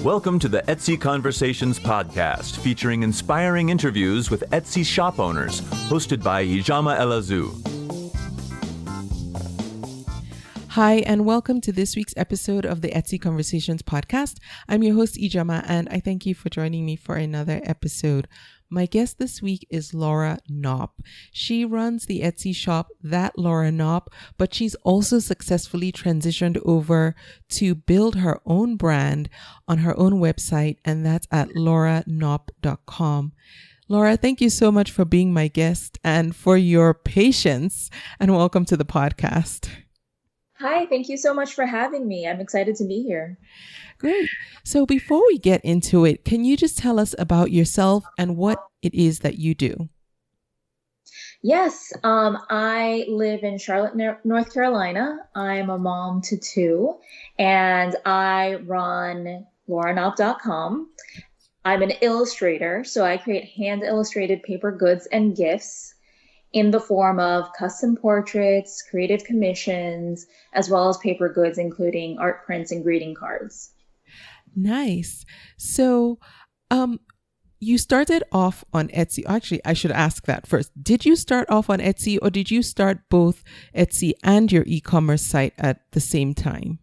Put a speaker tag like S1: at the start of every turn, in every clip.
S1: Welcome to the Etsy Conversations podcast, featuring inspiring interviews with Etsy shop owners, hosted by Ijama Elazu.
S2: Hi, and welcome to this week's episode of the Etsy Conversations podcast. I'm your host, Ijama, and I thank you for joining me for another episode. My guest this week is Laura Knopp. She runs the Etsy shop, That Laura Knopp, but she's also successfully transitioned over to build her own brand on her own website, and that's at lauraknopp.com. Laura, thank you so much for being my guest and for your patience, and welcome to the podcast.
S3: Hi, thank you so much for having me. I'm excited to be here.
S2: Great. So before we get into it, can you just tell us about yourself and what it is that you do?
S3: Yes, I live in Charlotte, North Carolina. I'm a mom to two, and I run lauraknopp.com. I'm an illustrator, so I create hand-illustrated paper goods and gifts in the form of custom portraits, creative commissions, as well as paper goods, including art prints and greeting cards.
S2: Nice. So, you started off on Etsy. Actually, I should ask that first. Did you start off on Etsy, or did you start both Etsy and your e-commerce site at the same time?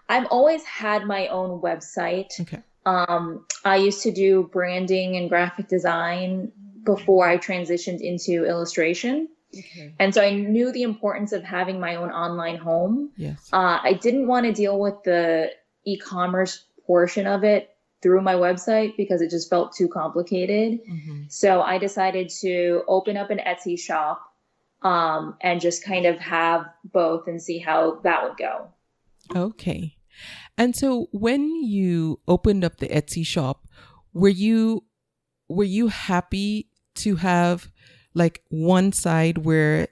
S3: I've always had my own website.
S2: Okay.
S3: I used to do branding and graphic design before I transitioned into illustration. Okay. And so I knew the importance of having my own online home.
S2: Yes.
S3: I didn't want to deal with the e-commerce portion of it through my website because it just felt too complicated. Mm-hmm. So I decided to open up an Etsy shop and just kind of have both and see how that would go.
S2: Okay. And so when you opened up the Etsy shop, were you happy to have like one side where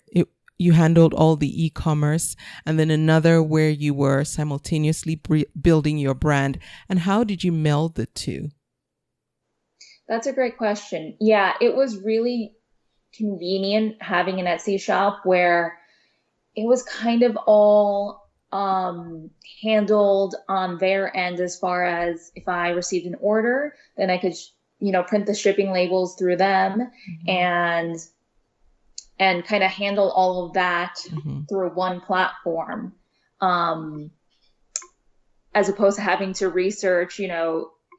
S2: you handled all the e-commerce and then another where you were simultaneously building your brand? And how did you meld the two?
S3: That's a great question. Yeah, it was really convenient having an Etsy shop where it was kind of all handled on their end, as far as if I received an order, then I could print the shipping labels through them, mm-hmm. and kind of handle all of that mm-hmm. through one platform, as opposed to having to research,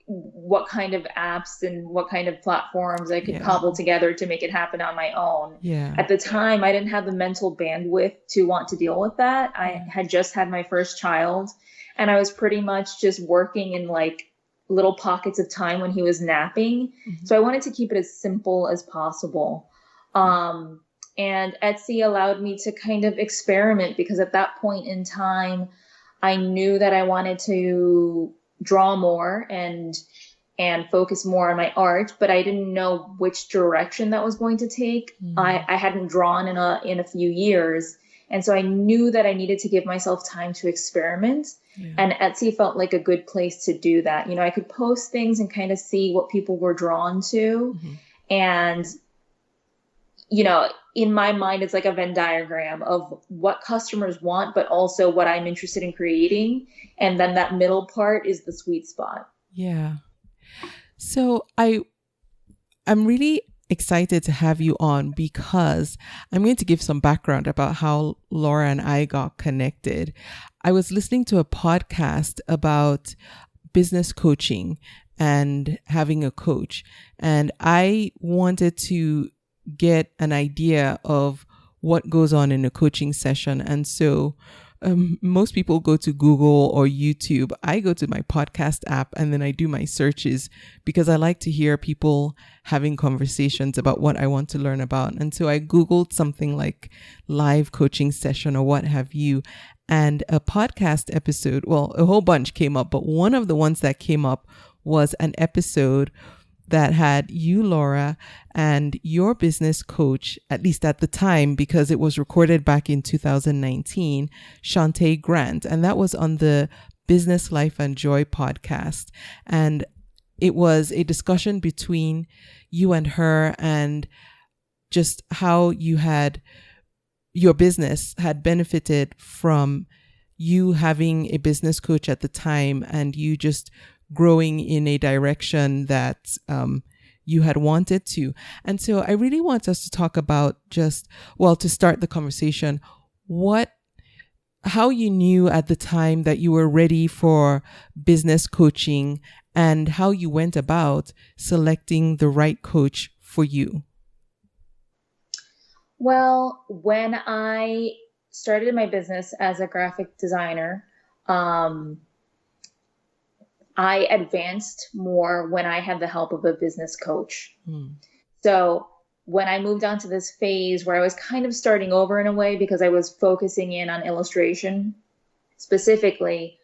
S3: what kind of apps and what kind of platforms I could cobble together to make it happen on my own.
S2: Yeah.
S3: At the time, I didn't have the mental bandwidth to want to deal with that. I had just had my first child, and I was pretty much just working in like little pockets of time when he was napping. Mm-hmm. So I wanted to keep it as simple as possible. And Etsy allowed me to kind of experiment, because at that point in time, I knew that I wanted to draw more and focus more on my art, but I didn't know which direction that was going to take. Mm-hmm. I hadn't drawn in a few years. And so I knew that I needed to give myself time to experiment. Yeah. And Etsy felt like a good place to do that. I could post things and kind of see what people were drawn to. Mm-hmm. And, in my mind, it's like a Venn diagram of what customers want, but also what I'm interested in creating. And then that middle part is the sweet spot.
S2: Yeah. So I'm really excited to have you on, because I'm going to give some background about how Laura and I got connected. I was listening to a podcast about business coaching and having a coach, and I wanted to get an idea of what goes on in a coaching session. And so most people go to Google or YouTube. I go to my podcast app and then I do my searches, because I like to hear people having conversations about what I want to learn about. And so I Googled something like live coaching session or what have you. And a podcast episode, well, a whole bunch came up, but one of the ones that came up was an episode that had you, Laura, and your business coach, at least at the time, because it was recorded back in 2019, Shantae Grant. And that was on the Business Life and Joy podcast. And it was a discussion between you and her, and just how your business had benefited from you having a business coach at the time and you just growing in a direction that you had wanted to. And so I really want us to talk about to start the conversation, how you knew at the time that you were ready for business coaching and how you went about selecting the right coach for you.
S3: Well, when I started my business as a graphic designer, I advanced more when I had the help of a business coach. So when I moved on to this phase where I was kind of starting over in a way because I was focusing in on illustration specifically,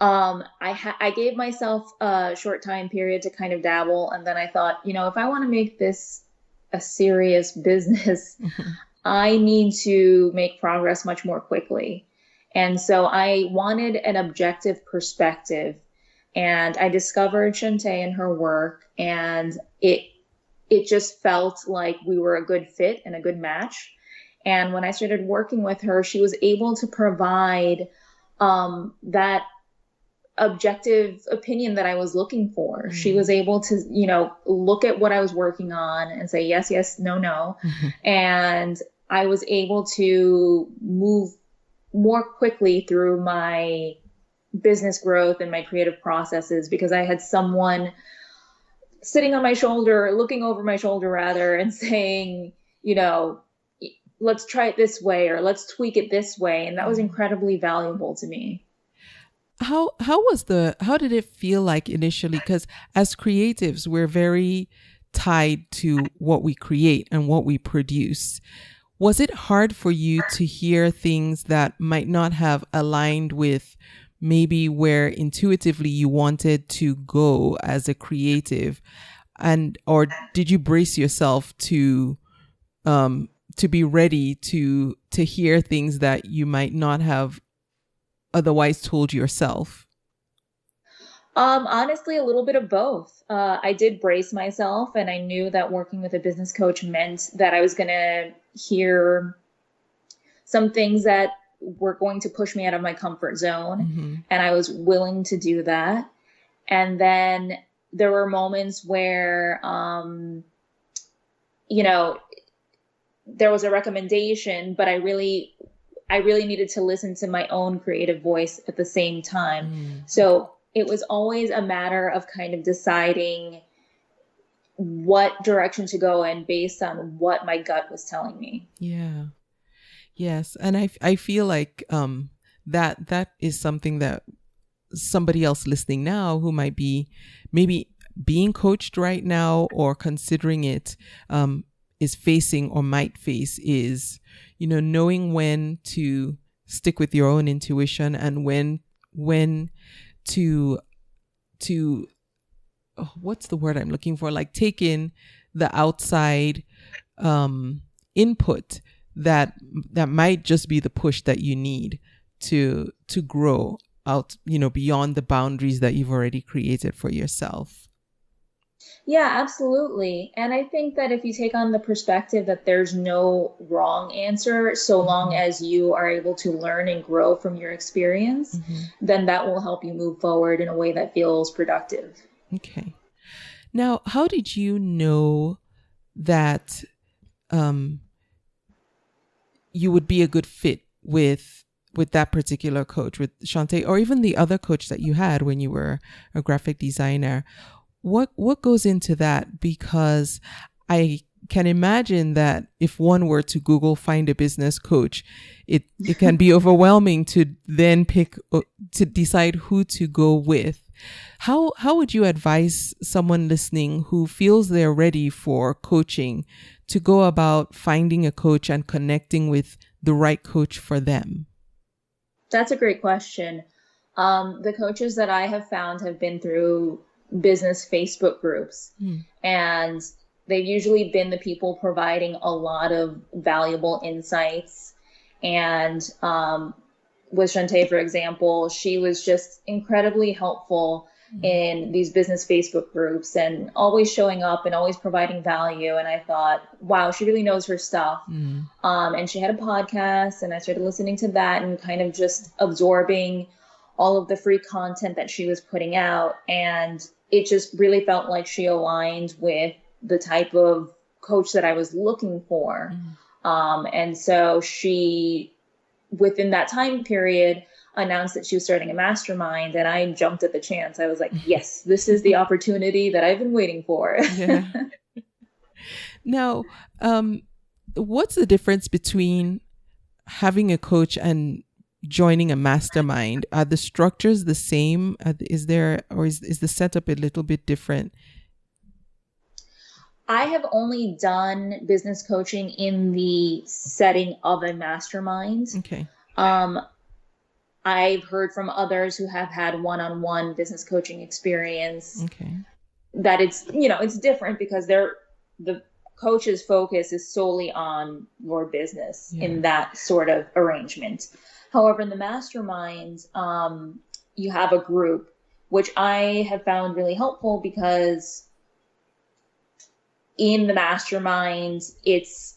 S3: I gave myself a short time period to kind of dabble. And then I thought, if I want to make this a serious business, I need to make progress much more quickly. And so I wanted an objective perspective. And I discovered Shantae and her work, and it just felt like we were a good fit and a good match. And when I started working with her, she was able to provide that objective opinion that I was looking for. She was able to, look at what I was working on and say, yes, yes, no, no. And I was able to move more quickly through my business growth and my creative processes because I had someone sitting on my shoulder, looking over my shoulder rather, and saying, let's try it this way or let's tweak it this way. And that was incredibly valuable to me.
S2: How did it feel like initially? Because as creatives, we're very tied to what we create and what we produce. Was it hard for you to hear things that might not have aligned with maybe where intuitively you wanted to go as a creative, or did you brace yourself to be ready to hear things that you might not have otherwise told yourself?
S3: Honestly, a little bit of both. I did brace myself, and I knew that working with a business coach meant that I was going to hear some things that were going to push me out of my comfort zone. And I was willing to do that. And then there were moments where, there was a recommendation, but I really needed to listen to my own creative voice at the same time. So it was always a matter of kind of deciding what direction to go in based on what my gut was telling me.
S2: Yeah. Yes. And I feel like that is something that somebody else listening now who might be maybe being coached right now or considering it is facing or might face is, knowing when to stick with your own intuition and when to what's the word I'm looking for? Like take in the outside input that might just be the push that you need to grow out, beyond the boundaries that you've already created for yourself.
S3: Yeah, absolutely. And I think that if you take on the perspective that there's no wrong answer, so long as you are able to learn and grow from your experience, then that will help you move forward in a way that feels productive.
S2: Okay. Now, how did you know that you would be a good fit with that particular coach, with Shantae, or even the other coach that you had when you were a graphic designer? What goes into that? Because I can imagine that if one were to Google find a business coach, it can be overwhelming to then to decide who to go with. How would you advise someone listening who feels they're ready for coaching to go about finding a coach and connecting with the right coach for them?
S3: That's a great question. The coaches that I have found have been through business Facebook groups, and they've usually been the people providing a lot of valuable insights. And with Shantae, for example, she was just incredibly helpful in these business Facebook groups and always showing up and always providing value. And I thought, wow, she really knows her stuff. And she had a podcast, and I started listening to that and kind of just absorbing all of the free content that she was putting out. And it just really felt like she aligned with the type of coach that I was looking for. And so she, within that time period, announced that she was starting a mastermind, and I jumped at the chance. I was like, yes, this is the opportunity that I've been waiting for.
S2: Yeah. Now, what's the difference between having a coach and joining a mastermind? Are the structures the same? Is the setup a little bit different?
S3: I have only done business coaching in the setting of a mastermind.
S2: Okay.
S3: I've heard from others who have had one-on-one business coaching experience.
S2: Okay.
S3: That it's, it's different because the coach's focus is solely on your business in that sort of arrangement. However, in the mastermind, you have a group, which I have found really helpful because in the mastermind, it's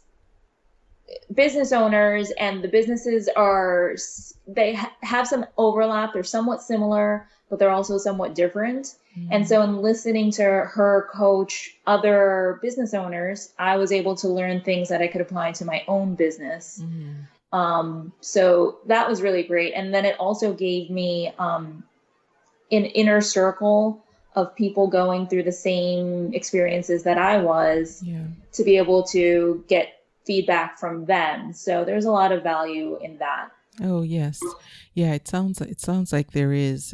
S3: business owners, and the businesses have some overlap. They're somewhat similar, but they're also somewhat different. And so in listening to her coach other business owners, I was able to learn things that I could apply to my own business. So that was really great. And then it also gave me an inner circle of people going through the same experiences that I was, to be able to get feedback from them. So there's a lot of value in that.
S2: Oh, yes. Yeah, it sounds like there is.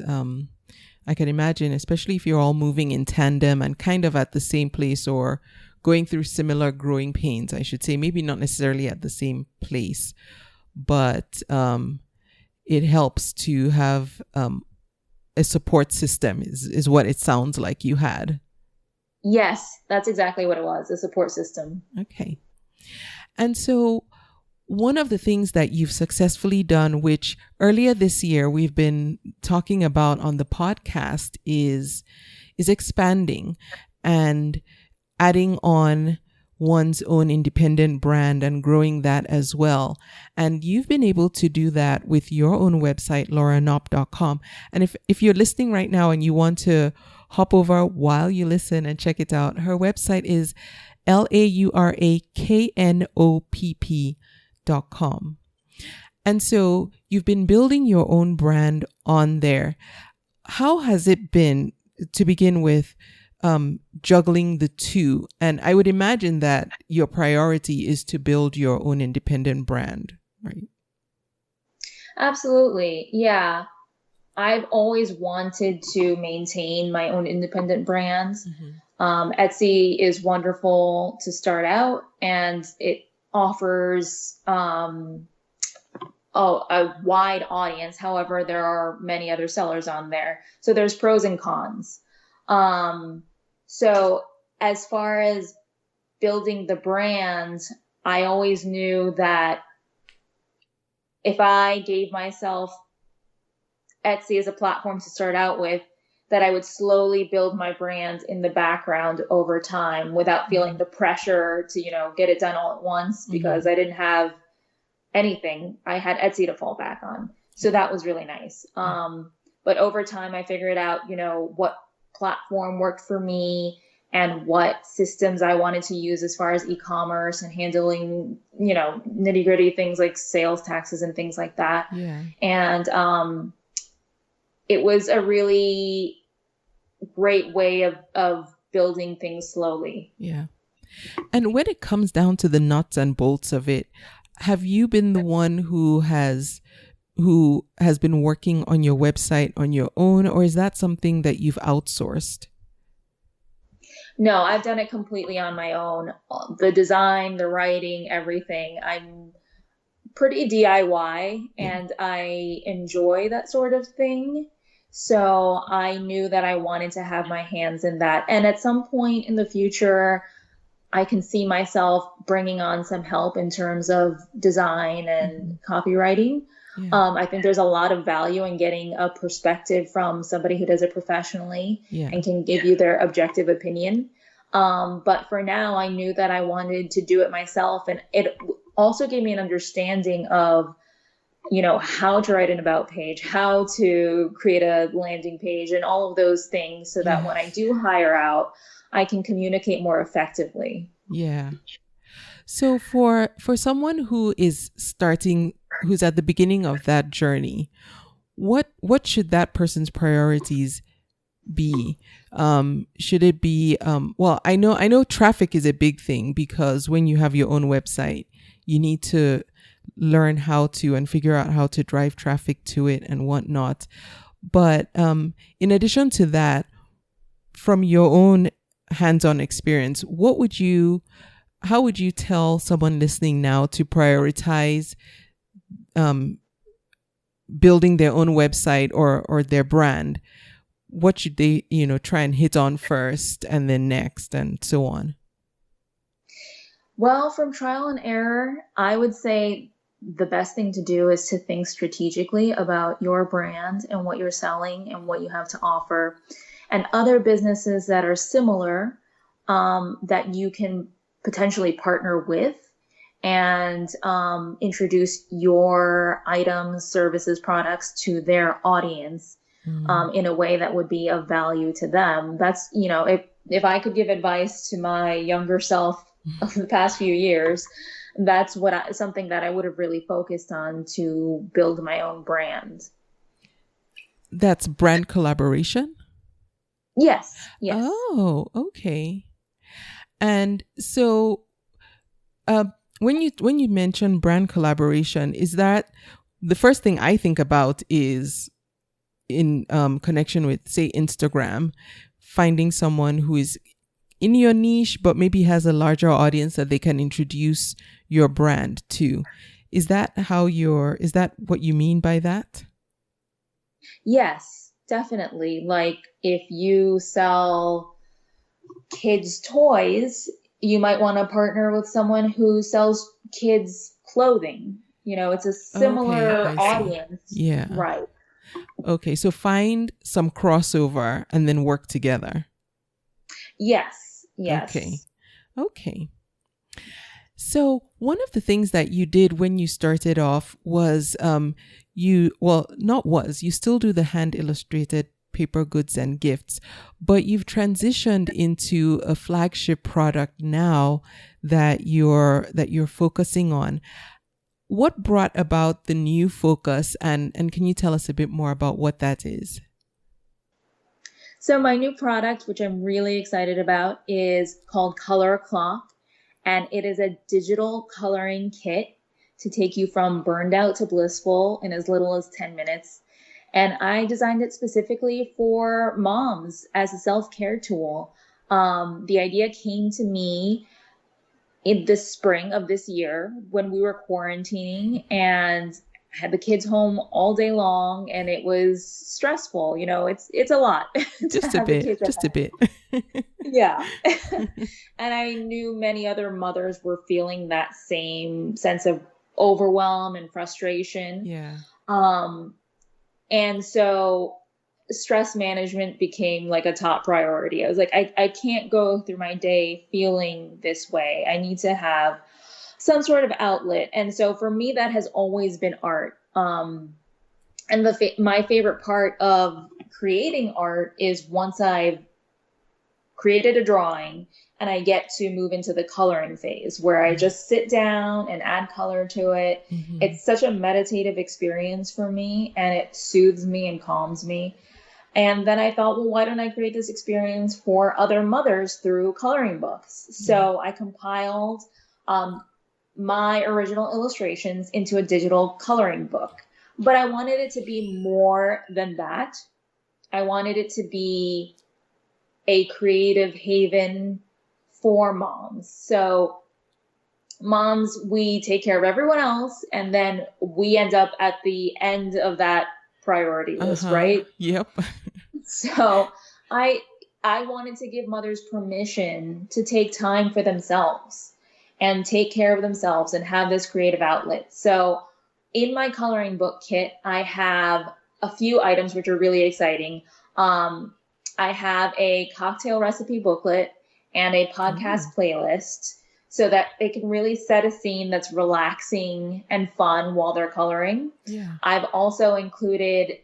S2: I can imagine, especially if you're all moving in tandem and kind of at the same place or going through similar growing pains, I should say, maybe not necessarily at the same place, but it helps to have a support system is what it sounds like you had.
S3: Yes, that's exactly what it was, a support system.
S2: Okay. And so one of the things that you've successfully done, which earlier this year we've been talking about on the podcast, is expanding and adding on one's own independent brand and growing that as well. And you've been able to do that with your own website, lauraknopp.com. And if you're listening right now and you want to hop over while you listen and check it out, her website is lauraknopp.com. And so you've been building your own brand on there. How has it been to begin with, juggling the two? And I would imagine that your priority is to build your own independent brand, right?
S3: Absolutely. Yeah. I've always wanted to maintain my own independent brands. Etsy is wonderful to start out, and it offers a wide audience. However, there are many other sellers on there. So there's pros and cons. So as far as building the brand, I always knew that if I gave myself Etsy as a platform to start out with, that I would slowly build my brand in the background over time without feeling the pressure to, get it done all at once, because I didn't have anything. I had Etsy to fall back on. So that was really nice. But over time, I figured out, what platform worked for me and what systems I wanted to use as far as e-commerce and handling, nitty gritty things like sales taxes and things like that.
S2: Yeah.
S3: And it was a really great way of building things slowly.
S2: Yeah. And when it comes down to the nuts and bolts of it, have you been the one who has been working on your website on your own, or is that something that you've outsourced?
S3: No, I've done it completely on my own. The design, the writing, everything. I'm pretty DIY and I enjoy that sort of thing. So I knew that I wanted to have my hands in that. And at some point in the future, I can see myself bringing on some help in terms of design and copywriting.
S2: Yeah.
S3: I think there's a lot of value in getting a perspective from somebody who does it professionally
S2: Yeah.
S3: and can give you their objective opinion. But for now, I knew that I wanted to do it myself. And it also gave me an understanding of, how to write an about page, how to create a landing page, and all of those things so that when I do hire out, I can communicate more effectively.
S2: Yeah. So for someone who is starting, who's at the beginning of that journey, what should that person's priorities be? Should it be, well, I know traffic is a big thing, because when you have your own website, you need to learn how to and figure out how to drive traffic to it and whatnot. But in addition to that, from your own hands-on experience, how would you tell someone listening now to prioritize building their own website or their brand? What should they, try and hit on first, and then next, and so on?
S3: Well, from trial and error, I would say the best thing to do is to think strategically about your brand and what you're selling and what you have to offer, and other businesses that are similar that you can potentially partner with and introduce your items, services, products to their audience in a way that would be of value to them. That's, if I could give advice to my younger self of the past few years, that's something that I would have really focused on to build my own brand.
S2: That's brand collaboration?
S3: Yes.
S2: Oh, okay. And so when you mention brand collaboration, is that the first thing I think about is in connection with, say, Instagram, finding someone who is in your niche, but maybe has a larger audience that they can introduce your brand to. Is that what you mean by that?
S3: Yes, definitely. Like if you sell kids' toys, you might want to partner with someone who sells kids' clothing. It's a similar audience.
S2: Yeah.
S3: Right.
S2: Okay, so find some crossover and then work together.
S3: Yes.
S2: Okay. So one of the things that you did when you started off was you still do the hand illustrated paper goods and gifts, but you've transitioned into a flagship product now that you're focusing on. What brought about the new focus, and can you tell us a bit more about what that is?
S3: So my new product, which I'm really excited about, is called Color Clock, and it is a digital coloring kit to take you from burned out to blissful in as little as 10 minutes. And I designed it specifically for moms as a self-care tool. The idea came to me in the spring of this year when we were quarantining and had the kids home all day long, and it was stressful. It's a lot.
S2: Just a bit.
S3: Yeah. And I knew many other mothers were feeling that same sense of overwhelm and frustration.
S2: Yeah.
S3: And so stress management became like a top priority. I was like, I can't go through my day feeling this way. I need to have some sort of outlet. And so for me, that has always been art. And my favorite part of creating art is once I've created a drawing and I get to move into the coloring phase where I just sit down and add color to it. Mm-hmm. It's such a meditative experience for me, and it soothes me and calms me. And then I thought, well, why don't I create this experience for other mothers through coloring books? Mm-hmm. So I compiled my original illustrations into a digital coloring book. But I wanted it to be more than that. I wanted it to be a creative haven for moms. So moms, we take care of everyone else, and then we end up at the end of that priority list, right?
S2: Yep.
S3: So I wanted to give mothers permission to take time for themselves and take care of themselves and have this creative outlet. So in my coloring book kit, I have a few items which are really exciting. I have a cocktail recipe booklet and a podcast playlist so that they can really set a scene that's relaxing and fun while they're coloring.
S2: Yeah.
S3: I've also included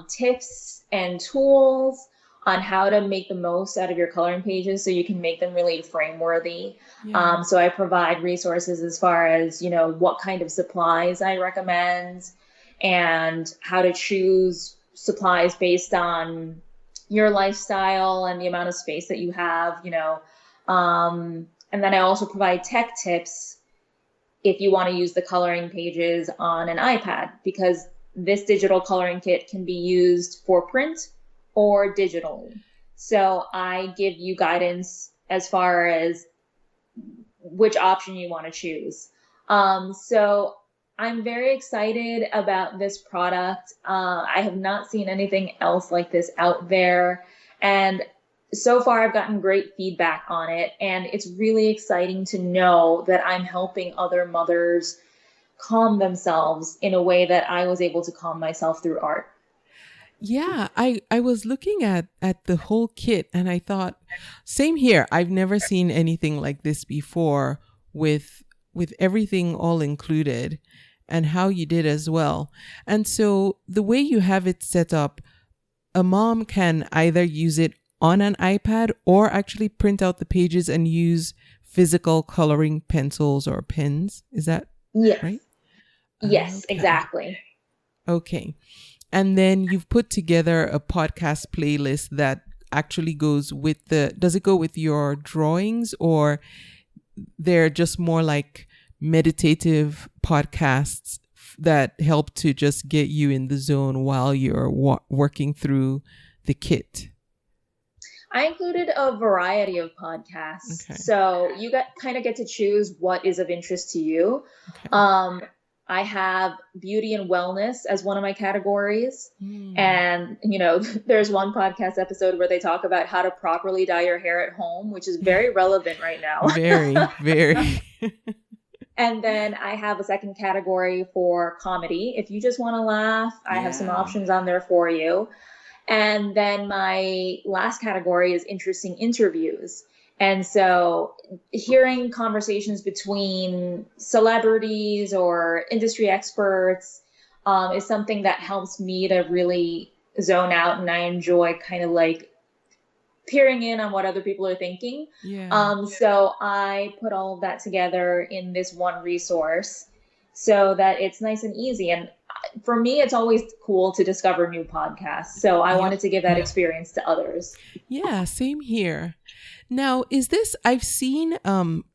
S3: tips and tools on how to make the most out of your coloring pages so you can make them really frame worthy.
S2: Yeah.
S3: So I provide resources as far as, what kind of supplies I recommend and how to choose supplies based on your lifestyle and the amount of space that you have, and then I also provide tech tips if you want to use the coloring pages on an iPad, because this digital coloring kit can be used for print or digitally. So I give you guidance as far as which option you want to choose. So I'm very excited about this product. I have not seen anything else like this out there. And so far I've gotten great feedback on it. And it's really exciting to know that I'm helping other mothers calm themselves in a way that I was able to calm myself through art.
S2: Yeah, I was looking at the whole kit and I thought, same here. I've never seen anything like this before with everything all included, and how you did as well. And so the way you have it set up, a mom can either use it on an iPad or actually print out the pages and use physical coloring pencils or pens. Is that right?
S3: Yes,
S2: Okay.
S3: exactly.
S2: Okay. And then you've put together a podcast playlist that actually goes with does it go with your drawings, or they're just more like meditative podcasts that help to just get you in the zone while you're working through the kit?
S3: I included a variety of podcasts.
S2: Okay.
S3: So you kind of get to choose what is of interest to you.
S2: Okay.
S3: I have beauty and wellness as one of my categories. And, there's one podcast episode where they talk about how to properly dye your hair at home, which is very relevant right now.
S2: Very, very.
S3: And then I have a second category for comedy. If you just want to laugh, I have some options on there for you. And then my last category is interesting interviews. And so hearing conversations between celebrities or industry experts is something that helps me to really zone out, and I enjoy kind of like peering in on what other people are thinking.
S2: Yeah.
S3: So I put all of that together in this one resource so that it's nice and easy. And for me, it's always cool to discover new podcasts. So I wanted to give that experience to others.
S2: Yeah, same here. Now, I've seen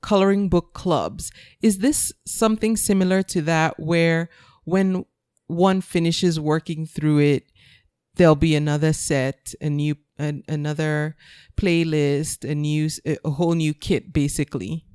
S2: coloring book clubs. Is this something similar to that, where when one finishes working through it, there'll be another set, another playlist, a whole new kit, basically?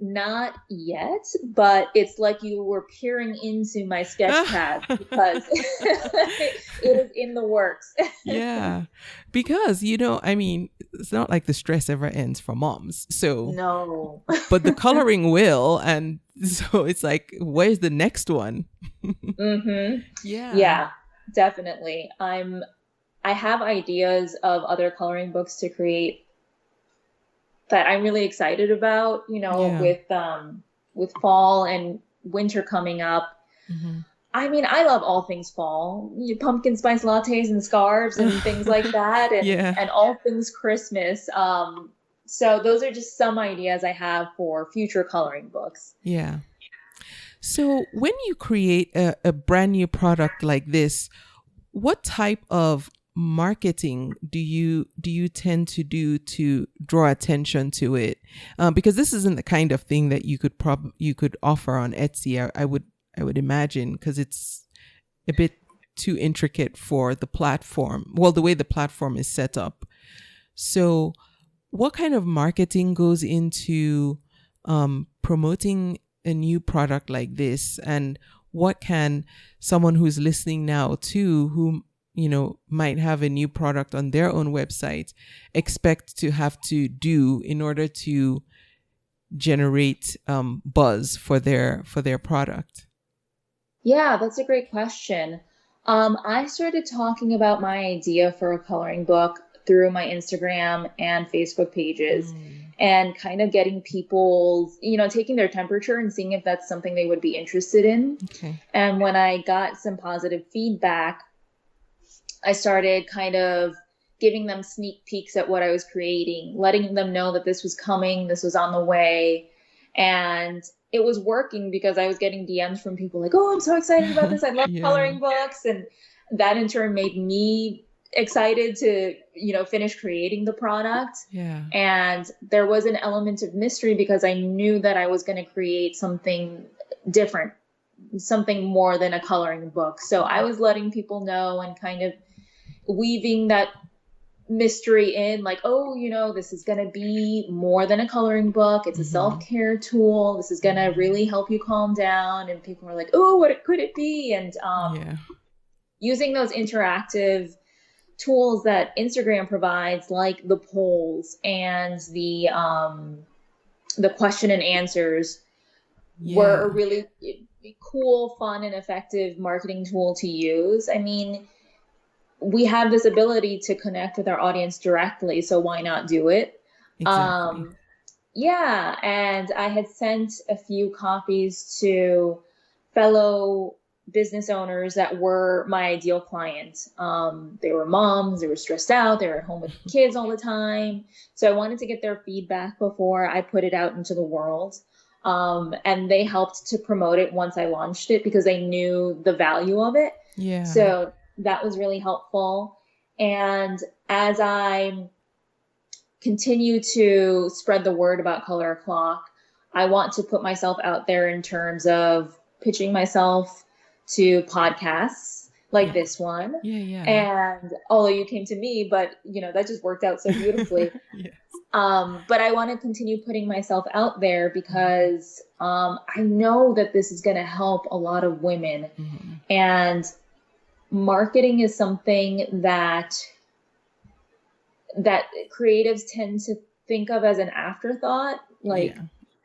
S3: Not yet, but it's like you were peering into my sketch pad because it is in the works.
S2: Yeah, because, it's not like the stress ever ends for moms. So
S3: no,
S2: but the coloring will. And so it's like, where's the next one?
S3: Mm-hmm.
S2: Yeah,
S3: definitely. I have ideas of other coloring books to create that I'm really excited about, with fall and winter coming up.
S2: Mm-hmm.
S3: I love all things fall, pumpkin spice lattes and scarves and things like that. And all things Christmas. So those are just some ideas I have for future coloring books.
S2: Yeah. So when you create a brand new product like this, what type of marketing do you tend to do to draw attention to it? Because this isn't the kind of thing that you could offer on Etsy. I would imagine, because it's a bit too intricate for the platform. Well, the way the platform is set up. So, what kind of marketing goes into promoting a new product like this, and what can someone who's listening now too, who might have a new product on their own website, expect to have to do in order to generate buzz for their product?
S3: Yeah, that's a great question. I started talking about my idea for a coloring book through my Instagram and Facebook pages and kind of getting people, taking their temperature and seeing if that's something they would be interested in.
S2: Okay.
S3: And when I got some positive feedback, I started kind of giving them sneak peeks at what I was creating, letting them know that this was coming, this was on the way. And it was working because I was getting DMs from people like, oh, I'm so excited about this. I love coloring books. And that in turn made me excited to, finish creating the product.
S2: Yeah.
S3: And there was an element of mystery because I knew that I was going to create something different, something more than a coloring book. So I was letting people know and kind of weaving that mystery in, like, oh, this is going to be more than a coloring book. It's a self-care tool. This is going to really help you calm down. And people were like, oh, what could it be? And using those interactive tools that Instagram provides, like the polls and the question and answers, were a really cool, fun, and effective marketing tool to use. I mean, we have this ability to connect with our audience directly, so why not do it?
S2: Exactly.
S3: And I had sent a few copies to fellow business owners that were my ideal clients. They were moms, they were stressed out, they were at home with kids all the time. So I wanted to get their feedback before I put it out into the world. And they helped to promote it once I launched it because they knew the value of it.
S2: Yeah.
S3: So that was really helpful. And as I continue to spread the word about Color O'Clock, I want to put myself out there in terms of pitching myself to podcasts like this one.
S2: Yeah.
S3: And although you came to me, but that just worked out so beautifully.
S2: Yes.
S3: But I want to continue putting myself out there because I know that this is going to help a lot of women. And marketing is something that creatives tend to think of as an afterthought.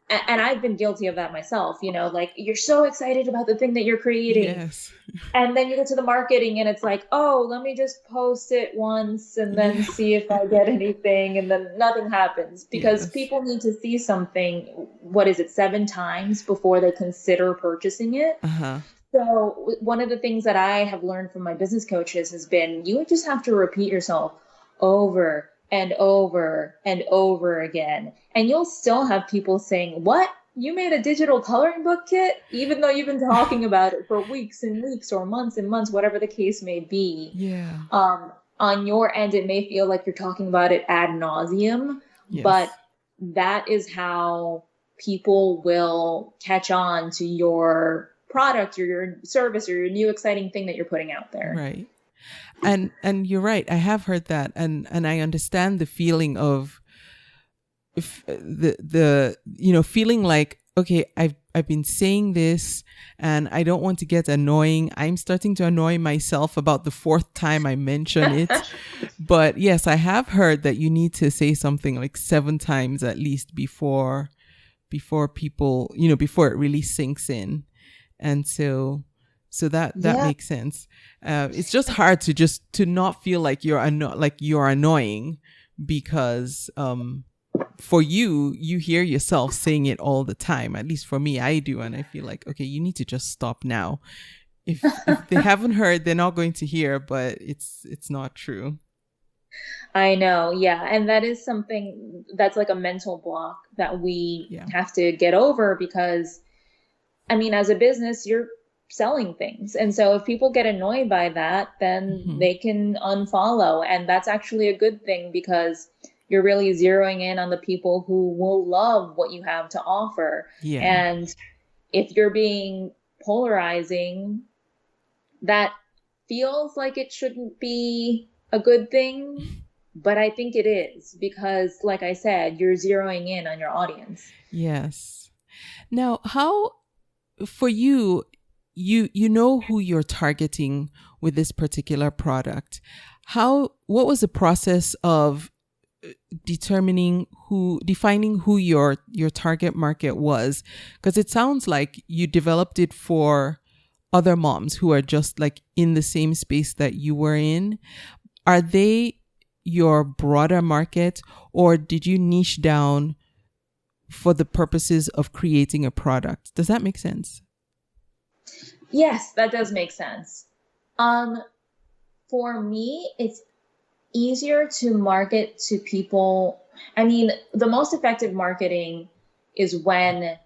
S3: And I've been guilty of that myself, like you're so excited about the thing that you're creating.
S2: Yes.
S3: And then you get to the marketing and it's like, oh, let me just post it once and then see if I get anything. And then nothing happens because people need to see something, 7 times before they consider purchasing it. So one of the things that I have learned from my business coaches has been, you just have to repeat yourself over and over and over again. And you'll still have people saying, what? You made a digital coloring book kit? Even though you've been talking about it for weeks and weeks or months and months, whatever the case may be.
S2: Yeah.
S3: On your end, it may feel like you're talking about it ad nauseum, but that is how people will catch on to your product or your service or your new exciting thing that you're putting out there.
S2: Right. And you're right. I have heard that, and I understand the feeling of the feeling like, okay, I've been saying this and I don't want to get annoying. I'm starting to annoy myself about the 4th time I mention it. But yes, I have heard that you need to say something like 7 times at least before people, before it really sinks in. And so that makes sense. It's just hard to not feel like you're annoying because for you hear yourself saying it all the time. At least for me, I do, and I feel like, okay, you need to just stop now. If they haven't heard, they're not going to hear, but it's not true.
S3: I know, yeah, and that is something that's like a mental block that we have to get over because, I mean, as a business, you're selling things. And so if people get annoyed by that, then they can unfollow. And that's actually a good thing because you're really zeroing in on the people who will love what you have to offer. Yeah. And if you're being polarizing, that feels like it shouldn't be a good thing. But I think it is because, like I said, you're zeroing in on your audience.
S2: Yes. Now, how, for you, you know who you're targeting with this particular product. What was the process of defining who your target market was? Because it sounds like you developed it for other moms who are just like in the same space that you were in. Are they your broader market, or did you niche down for the purposes of creating a product? Does that make sense?
S3: Yes, that does make sense. For me, it's easier to market to people. I mean, the most effective marketing is when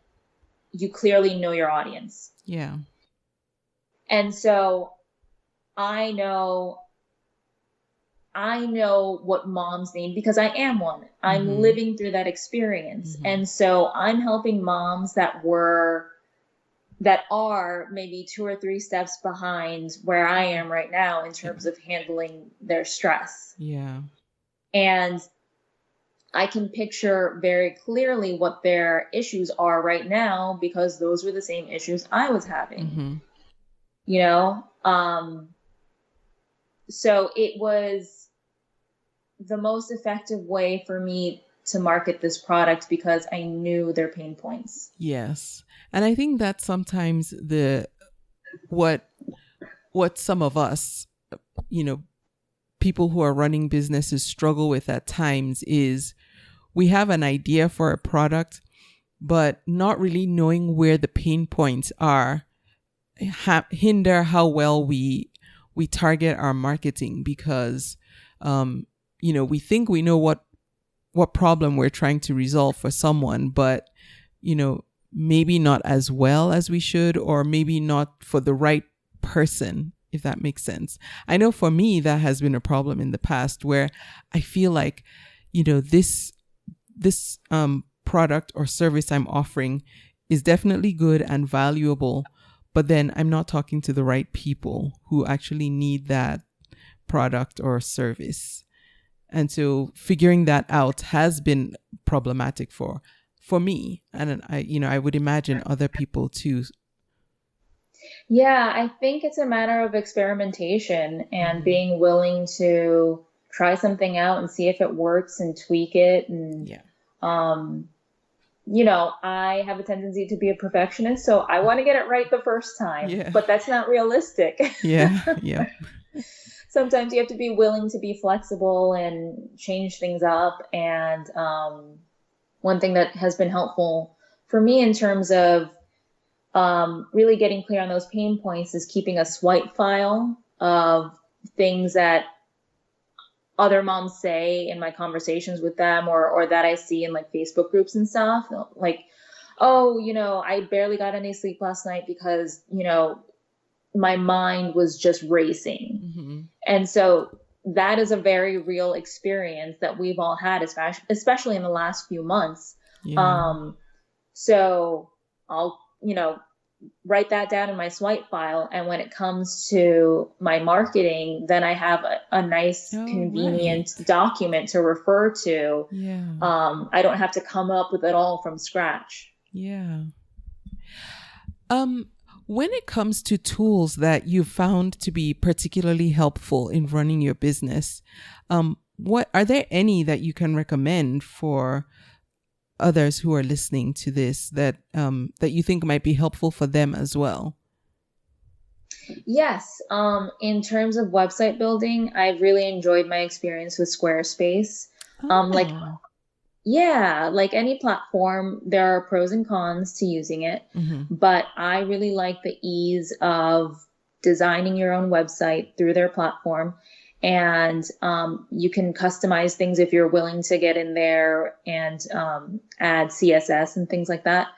S3: you clearly know your audience.
S2: Yeah.
S3: And so I know what moms need because I am one. I'm living through that experience. And so I'm helping moms that are maybe 2 or 3 steps behind where I am right now in terms of handling their stress.
S2: Yeah.
S3: And I can picture very clearly what their issues are right now because those were the same issues I was having. You know? So it was the most effective way for me to market this product because I knew their pain points.
S2: Yes. And I think that sometimes what some of us, you know, people who are running businesses struggle with at times is we have an idea for a product, but not really knowing where the pain points are hinder how well we target our marketing because, you know, we think we know what problem we're trying to resolve for someone, but, you know, maybe not as well as we should, or maybe not for the right person, if that makes sense. I know for me, that has been a problem in the past where I feel like, you know, this product or service I'm offering is definitely good and valuable, but then I'm not talking to the right people who actually need that product or service. And so figuring that out has been problematic for me. And I would imagine other people too.
S3: Yeah, I think it's a matter of experimentation and being willing to try something out and see if it works and tweak it. And, you know, I have a tendency to be a perfectionist, so I want to get it right the first time, but that's not realistic.
S2: Yeah.
S3: Sometimes you have to be willing to be flexible and change things up. And one thing that has been helpful for me in terms of really getting clear on those pain points is keeping a swipe file of things that other moms say in my conversations with them or that I see in like Facebook groups and stuff. Like, oh, you know, I barely got any sleep last night because, you know, my mind was just racing. And so that is a very real experience that we've all had, especially in the last few months. So I'll, you know, write that down in my swipe file. And when it comes to my marketing, then I have a nice, convenient document to refer to. I don't have to come up with it all from scratch.
S2: When it comes to tools that you found to be particularly helpful in running your business, what are there any that you can recommend for others who are listening to this that you think might be helpful for them as well?
S3: Yes. In terms of website building, I've really enjoyed my experience with Squarespace. Like any platform, there are pros and cons to using it, but I really like the ease of designing your own website through their platform. And you can customize things if you're willing to get in there and add CSS and things like that.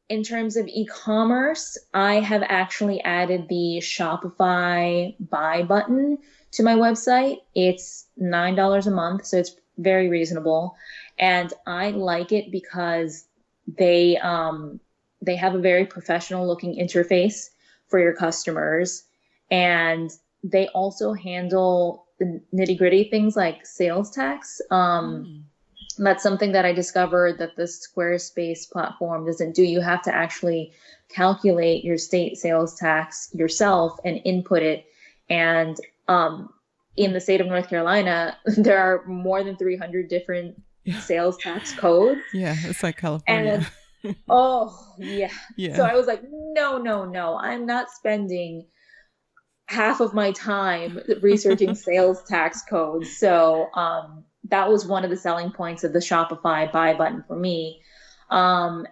S3: In terms of e-commerce, I have actually added the Shopify Buy Button to my website. It's $9 a month, so it's very reasonable. And I like it because they have a very professional looking interface for your customers. And they also handle the nitty gritty things like sales tax. That's something that I discovered that the Squarespace platform doesn't do. You have to actually calculate your state sales tax yourself and input it. And in the state of North Carolina, there are more than 300 different sales tax codes.
S2: Yeah, it's like California.
S3: And oh, yeah.
S2: Yeah.
S3: So I was like, no, I'm not spending half of my time researching sales tax codes. So that was one of the selling points of the Shopify Buy Button for me. And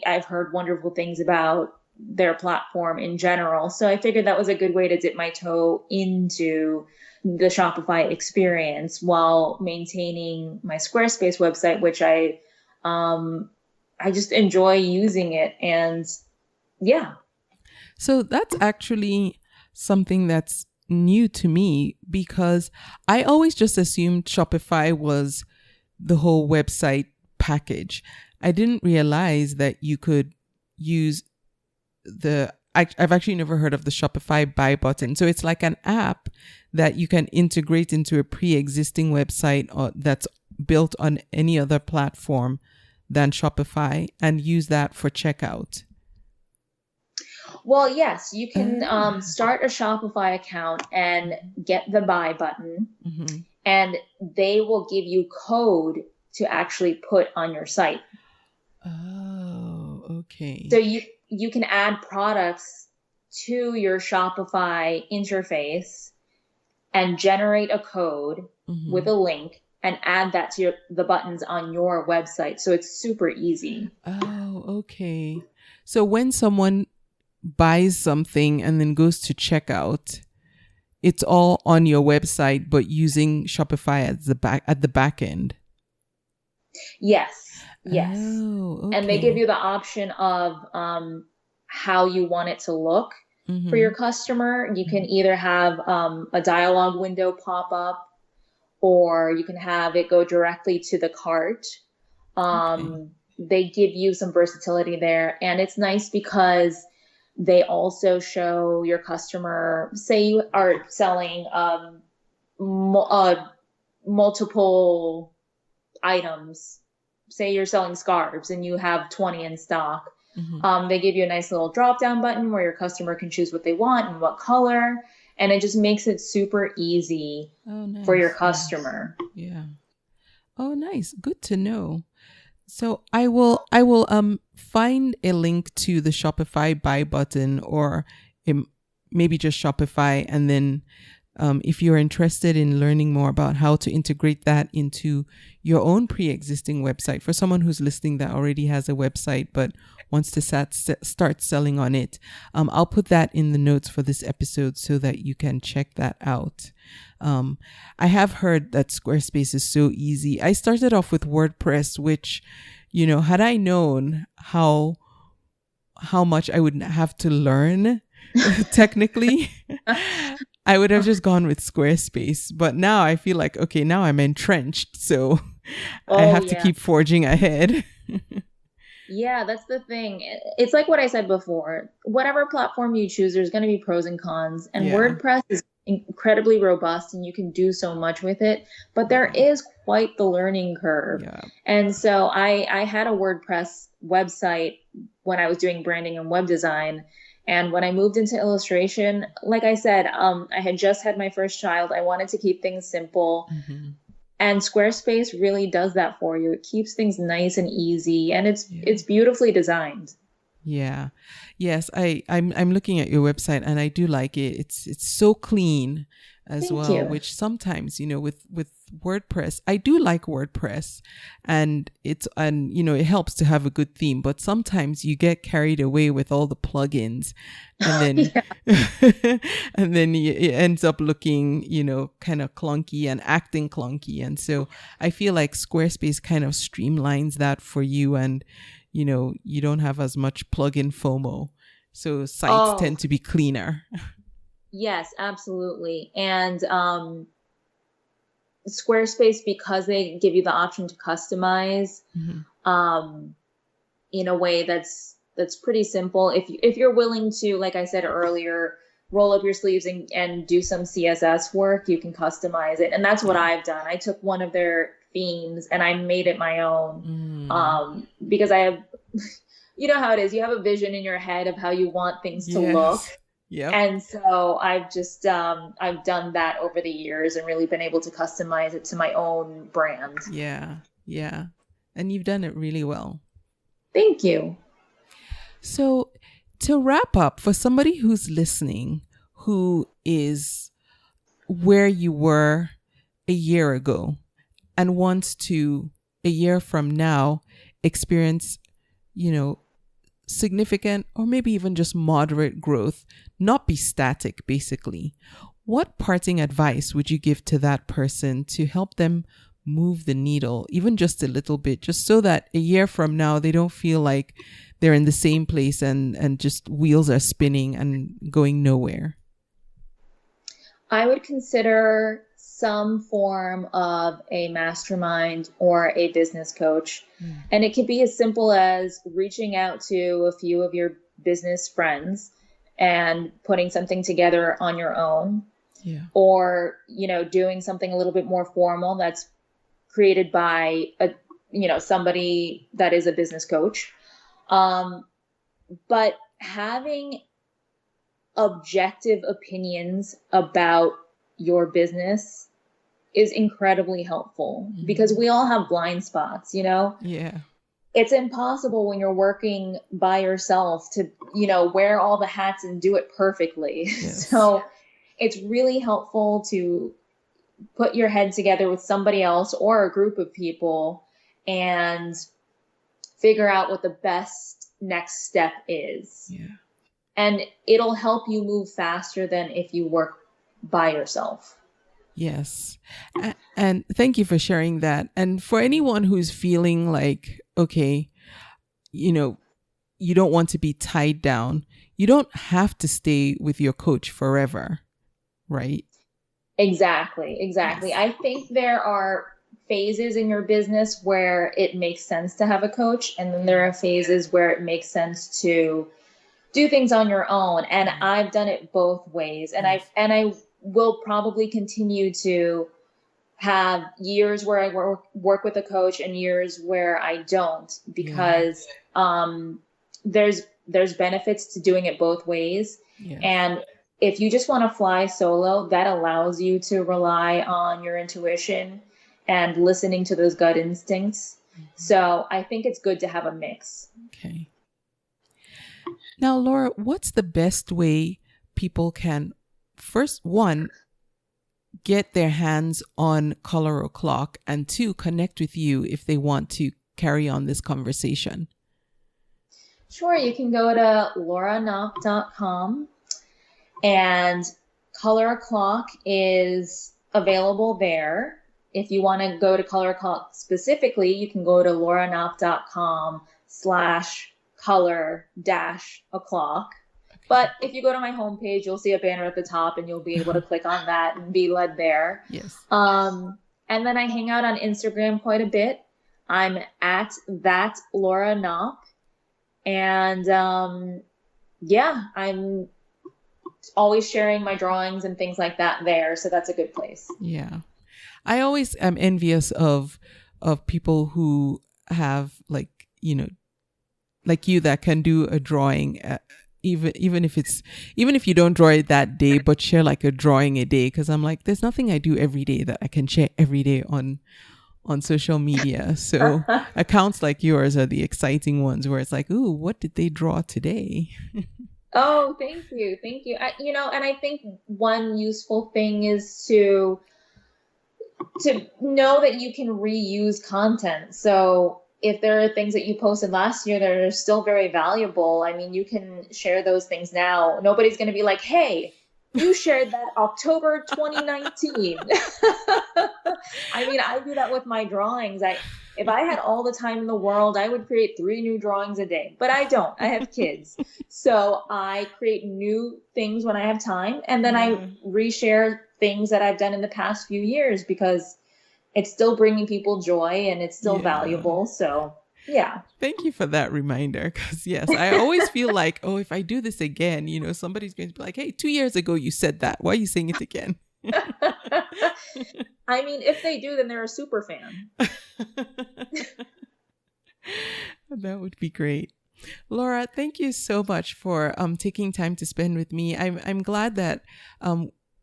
S3: I've heard wonderful things about their platform in general. So I figured that was a good way to dip my toe into the Shopify experience while maintaining my Squarespace website, which I just enjoy using it. And yeah.
S2: So that's actually something that's new to me, because I always just assumed Shopify was the whole website package. I didn't realize that you could use I've actually never heard of the Shopify Buy Button. So it's like an app that you can integrate into a pre-existing website that's built on any other platform than Shopify and use that for checkout.
S3: Well, yes, you can start a Shopify account and get the buy button, and they will give you code to actually put on your site.
S2: Oh, okay.
S3: So you can add products to your Shopify interface and generate a code with a link and add that to the buttons on your website. So it's super easy.
S2: Oh, okay. So when someone buys something and then goes to checkout, it's all on your website, but using Shopify at the back end.
S3: Yes.
S2: Oh, okay.
S3: And they give you the option of how you want it to look for your customer. You can either have a dialog window pop up, or you can have it go directly to the cart. They give you some versatility there. And it's nice because they also show your customer, say you are selling multiple items. Say you're selling scarves and you have 20 in stock. They give you a nice little drop down button where your customer can choose what they want and what color. And it just makes it super easy for your customer.
S2: Nice. Yeah. Oh, nice. Good to know. So I will find a link to the Shopify Buy Button, or maybe just Shopify. And then if you're interested in learning more about how to integrate that into your own pre-existing website, for someone who's listening that already has a website but wants to start selling on it, I'll put that in the notes for this episode so that you can check that out. I have heard that Squarespace is so easy. I started off with WordPress, which, had I known how much I would have to learn technically, I would have just gone with Squarespace. But now I feel like, okay, now I'm entrenched, so I have to keep forging ahead.
S3: Yeah, that's the thing. It's like what I said before. Whatever platform you choose, there's going to be pros and cons. And WordPress is incredibly robust and you can do so much with it. But there is quite the learning curve. Yeah. And so I had a WordPress website when I was doing branding and web design. And when I moved into illustration, like I said, I had just had my first child. I wanted to keep things simple. And Squarespace really does that for you. It keeps things nice and easy, and it's beautifully designed. Yeah.
S2: Yes, I'm looking at your website and I do like it. It's so clean as
S3: Thank
S2: well,
S3: you.
S2: which sometimes, with WordPress, I do like WordPress, and it helps to have a good theme, but sometimes you get carried away with all the plugins, and then and then it ends up looking, kind of clunky and acting clunky. And so I feel like Squarespace kind of streamlines that for you, and you don't have as much plugin FOMO. So sites tend to be cleaner.
S3: Yes, absolutely. And Squarespace, because they give you the option to customize in a way that's pretty simple. If you're willing to, like I said earlier, roll up your sleeves and do some CSS work, you can customize it. And that's what I've done. I took one of their themes and I made it my own because I have, you know how it is. You have a vision in your head of how you want things to look.
S2: Yep.
S3: And so I've just, I've done that over the years and really been able to customize it to my own brand.
S2: Yeah. Yeah. And you've done it really well.
S3: Thank you.
S2: So to wrap up, for somebody who's listening, who is where you were a year ago and wants to, a year from now, experience, significant or maybe even just moderate growth, not be static, basically, what parting advice would you give to that person to help them move the needle, even just a little bit, just so that a year from now, they don't feel like they're in the same place and just wheels are spinning and going nowhere?
S3: I would consider some form of a mastermind or a business coach. And it could be as simple as reaching out to a few of your business friends and putting something together on your own.
S2: Yeah.
S3: Or, doing something a little bit more formal that's created by somebody that is a business coach. But having objective opinions about your business is incredibly helpful because we all have blind spots,
S2: Yeah.
S3: It's impossible when you're working by yourself to, wear all the hats and do it perfectly.
S2: Yes.
S3: So it's really helpful to put your head together with somebody else or a group of people and figure out what the best next step is.
S2: Yeah.
S3: And it'll help you move faster than if you work by yourself.
S2: Yes. And thank you for sharing that. And for anyone who's feeling like, okay, you don't want to be tied down, you don't have to stay with your coach forever, right?
S3: Exactly. Yes. I think there are phases in your business where it makes sense to have a coach. And then there are phases where it makes sense to do things on your own. And I've done it both ways. And I will probably continue to have years where I work with a coach and years where I don't, because there's benefits to doing it both ways. Yeah. And if you just want to fly solo, that allows you to rely on your intuition and listening to those gut instincts. So I think it's good to have a mix.
S2: Okay. Now, Laura, what's the best way people can, first, one, get their hands on Color O'Clock, and two, connect with you if they want to carry on this conversation?
S3: Sure. You can go to lauraknopp.com, and Color O'Clock is available there. If you want to go to Color O'Clock specifically, you can go to lauraknopp.com/color-o'clock. But if you go to my homepage, you'll see a banner at the top and you'll be able to click on that and be led there.
S2: Yes.
S3: And then I hang out on Instagram quite a bit. I'm at that Laura Knopp. And I'm always sharing my drawings and things like that there. So that's a good place.
S2: Yeah. I always am envious of people who have like you that can do a drawing, even if you don't draw it that day, but share like a drawing a day. Cause I'm like, there's nothing I do every day that I can share every day on social media. So accounts like yours are the exciting ones where it's like, ooh, what did they draw today?
S3: Oh, thank you. And I think one useful thing is to know that you can reuse content. So if there are things that you posted last year that are still very valuable, I mean, you can share those things now. Nobody's going to be like, hey, you shared that October 2019. I mean, I do that with my drawings. If I had all the time in the world, I would create 3 new drawings a day, but I don't. I have kids. So I create new things when I have time. And then I reshare things that I've done in the past few years because it's still bringing people joy and it's still valuable. So yeah.
S2: Thank you for that reminder. Because yes, I always feel like, oh, if I do this again, somebody's going to be like, hey, 2 years ago you said that. Why are you saying it again?
S3: I mean, if they do, then they're a super fan.
S2: That would be great. Laura, thank you so much for taking time to spend with me. I'm glad that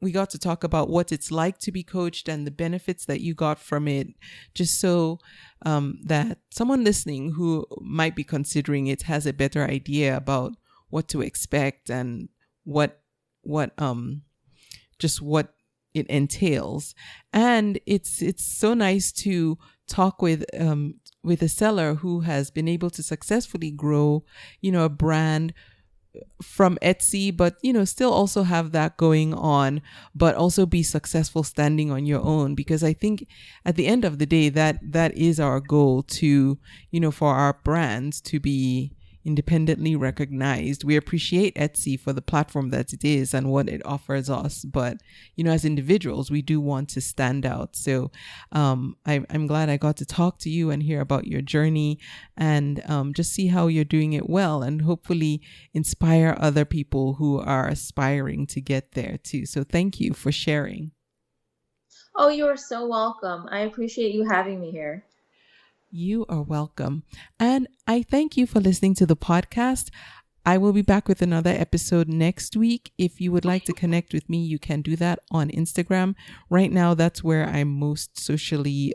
S2: we got to talk about what it's like to be coached and the benefits that you got from it, just so that someone listening who might be considering it has a better idea about what to expect and what it entails. And it's so nice to talk with a seller who has been able to successfully grow, a brand from Etsy, but, still also have that going on, but also be successful standing on your own. Because I think at the end of the day, that is our goal to, for our brands to be independently recognized. We appreciate Etsy for the platform that it is and what it offers us, but as individuals, we do want to stand out. So I'm glad I got to talk to you and hear about your journey and just see how you're doing it well, and hopefully inspire other people who are aspiring to get there too. So thank you for sharing.
S3: Oh, you are so welcome. I appreciate you having me here.
S2: You are welcome. And I thank you for listening to the podcast. I will be back with another episode next week. If you would like to connect with me, you can do that on Instagram. Right now, that's where I'm most socially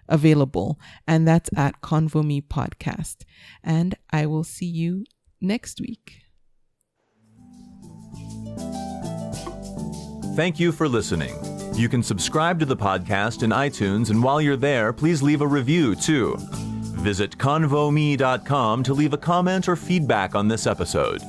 S2: available. And that's at Convo Me Podcast. And I will see you next week.
S1: Thank you for listening. You can subscribe to the podcast in iTunes, and while you're there, please leave a review too. Visit convome.com to leave a comment or feedback on this episode.